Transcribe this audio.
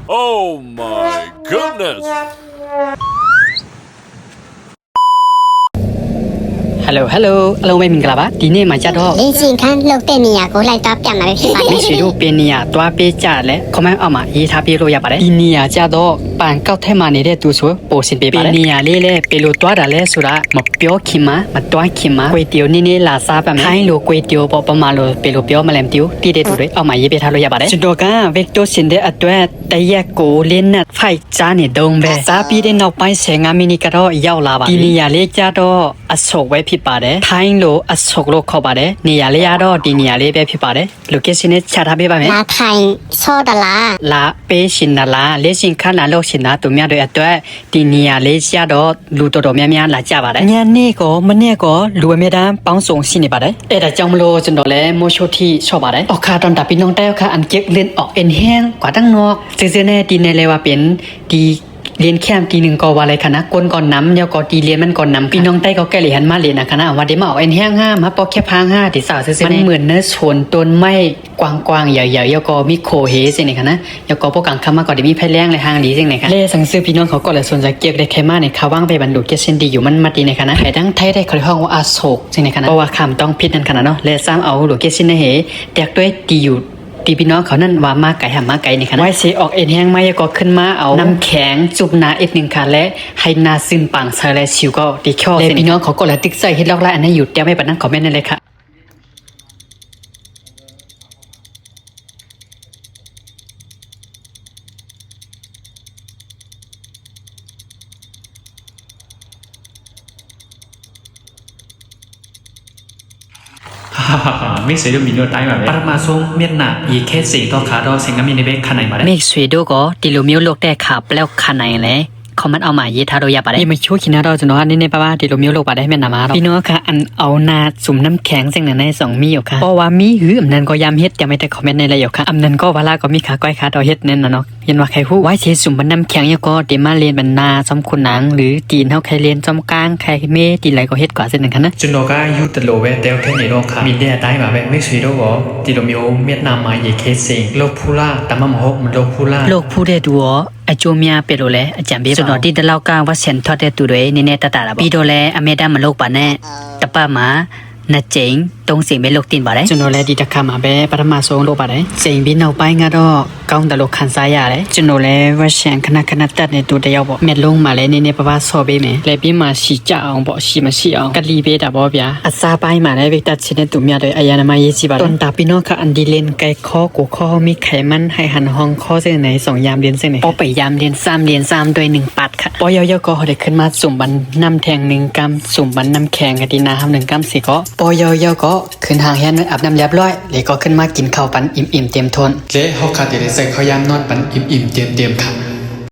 Oh my goodness! Hello အလုံးပဲမင်္ဂလာပါဒီနေ့မှာကြတော့ လေးစီခန်းလုတ်တဲ့နေရာကိုလိုက်တော့ပြမှာပဲဖြစ်ပါတယ် မိတ်ဆွေတို့ပင်နေရသွားပေးကြလဲ comment အောက်မှာရေးထားပေးလို့ရပါတယ်ဒီနေရာကြတော့ပန်ကောက်ထဲမှာနေတဲ့သူဆိုပို့စင်ပေးပါတယ်ပင်နေရလေးလဲပေလို့တွားတာလဲဆိုတာမပြောခင်မှာမတွားခင်မှာကွေတီယိုနင်းနေလာစားပါမယ်ခိုင်းလို့ကွေတီယိုပေါ့ပမာလို့ပေလို့ပြောမလဲမသိဘူးတိတဲ့သူတွေအောက်မှာရေးပေးထားလို့ရပါတယ်ကျွန်တော်က Victor စင်တဲ့အတွက်တရက်ကိုလင်းနဲ့ဖိုက်ကြားနေတုံးပဲစားပြီးတဲ့နောက်ပိုင်း15မိနစ်ကတော့ရောက်လာပါဒီနေရာလေးကြတော့အဆောက်ပဲဖြစ်ပါတယ်ထိုင်းလို့အဆောက်လို့ခေါ်ပါတယ်နေရာလေးရတော့ဒီနေရာလေးပဲဖြစ်ပါတယ် location နဲ့ချထားပေးပါမယ် လာထိုင်ဆောတလား လာပေးရှင်နာလားလက်ရှင်ခါလာလို့ရှင်နာသူများတွေအတွက်ဒီနေရာလေးရတော့လူတော်တော်များများလာကြပါတယ်ညနေကောမနေ့ကောလူအမြဲတမ်းပေါင်းစုံရှိနေပါတယ်အဲ့ဒါကြောင့်မလို့ကျွန်တော်လည်းမိုးချိုတီချော့ပါတယ်အခါတန်တာပြီးน้องแต่အခါอันเก็บเล่นออกเอ็นแห้งกว่าตั้งนอกซื่อๆแน่ดีในเลยว่าเป็นดีเรียนแค่ทีหนึ่งก็ว่าอะไรคะนะก้นก่อนน้ำเดี๋ยวก็ตีเรียนมันก่อนน้ำพี่น้องใต้ก็แก่เลยหันมาเรียนนะคะนะว่าเดี๋ยวมาเอาเอ็นแห้งห้ามาปอกแค่พังห้าที่สาวซื้อมันเหมือนเนื้อสวนต้นไม้กว้างๆใหญ่ๆแล้วก็มีโคเฮสิเนี่ยคะนะแล้วก็พวกกังคำมาก่อนเดี๋ยวมีไผ่แรงเลยห้างดีสิเนี่ยค่ะเล่สั่งซื้อพี่น้องเขาก็เลยสนใจเกี่ยวได้แค่มาเนี่ยเขาว่างไปบรรลุเกษตรดีอยู่มันมาดีเนี่ยคะนะไผ่ดังไทยได้เขาเรียกว่าอาโศกสิเนี่ยคะนะเพราะว่าคำต้องพิจารณาเนาะเล่ซ้ำเอาหลุดเกษตรเนี่ยแตกด้วยดีอยู่ตีพี่น้องเขานั่นว่ามาไก่หามาไก่นี่ค่ะไว้เสียออกเอ็นแห้งมาก็ขึ้นมาเอาน้ำแข็งจุบนาอีกหนึ่งค่ะและให้นาซึมปังเซอร์และชิวก็ดีข้อเลยพี่น้องเขาก็เลยติ๊กใส่ฮิตล็อกไลน์อันนี้อยู่เตี้ยไม่ปะนั่งคอมเมนต์นั่นเลยค่ะไม่เสียดมีโน้ตได้ไหมปรมาทรงเมียนนาอีแค่สิ่งต่อขาดอเสียงมีในเบคขนาดมาได้ไม่สวยดูก็ติลูมิวโลกแต่ขาแล้วขนาดเลยเขามันเอามาเยทาโดยาปะได้ไม่ช่วยคิดนะเราจะนอนนี่ในป้าติลูมิวโลกปะได้แม่นนามาพี่น้องค่ะอันเอานาสุ่มน้ำแข็งสิ่งนั้นใน2มีอยู่ค่ะเพราะว่ามีหื้ออำนันก็ยามเฮ็ดยังไม่แต่คอมเมนต์ในอะไรอยู่ค่ะอำนันก็เวลาก็มีขาก้อยขาดอเฮ็ดนั่นน่ะเนาะยันว่าใครฮู้ไว้เชสุ่มบรรน้ำแข็งยังก็เดมาเรียนบรรณาจอมคุณหนังหรือจีนเฮาใครเรียนจอมกลางใครเมจีนไหลก็เฮ็ดกว่าเส้นนึงค่ะนะจุนโนก็ยูตโลเวเตลแค่ในโลกค่ะมีเดียได้มาแบบไม่สวยดูก็ติโลมิโอเวียดนามมาอีแค่สิ่งโลกพูล่าแต่มาหมกมันโลกพูล่าโลกพูได้ดูအကျိုးများပြလို့လဲအကြံပေးပါကျွန်တော်ဒီတလောက်ကဝတ်ဆင်ထွက်တဲ့သူတွေနည်းနည်းတတတာပါပြီးတော့လဲအမေတမလုပ်ပါနဲ့တပတ်မှာနှစ်ကြိမ်သုံးကြိမ်ပဲလုပ်တင်ပါတယ်ကျွန်တော်လည်းဒီတစ်ခါမှာပဲပထမဆုံးလုပ်ပါတယ်ကြိမ်ပြီးနောက်ပိုင်းကတော့ကောင်းတယ်လို့ခံစားရတယ်ကျွန်တော်လည်းဝတ်ဆင်ခဏတက်နေတူတယောက်ပေါ့မျက်လုံးမှာလည်းနည်းနည်းပါဆော့ပေးမယ်လက်ပြီးမှရှီကြအောင်ပေါ့ရှီမရှိအောင်ကလီပေးတာပေါ့ဗျာအစားပိုင်းမှာလည်းဝိတက်ချင်တဲ့သူများတွေအရန်မရေးစီပါတယ်တွန်တာပြီးတော့ကအန်ဒီလင်ไก่ข้อกูข้อมีไขมันให้หันห้องข้อเส้นไหน2ยามเรียนเส้นไหนพอไปยามเรียน3เรียน3ด้วย1ปัดค่ะพอยาวๆก็ได้ขึ้นมาสุ่มบันน้ำแทง1กรัมสุ่มบันน้ำแข็งกันดีน้ำ1กรัมสิก็ปอยาวๆก็ขึ้นหางแฮนอาบน้ำเรียบร้อยเลยก็ขึ้นมากินข้าวปันอิ่มเต็มทนเจ๊เขาขาดเดี๋ยวใส่ข้าวยำนอนปันอิ่มเต็มค่ะ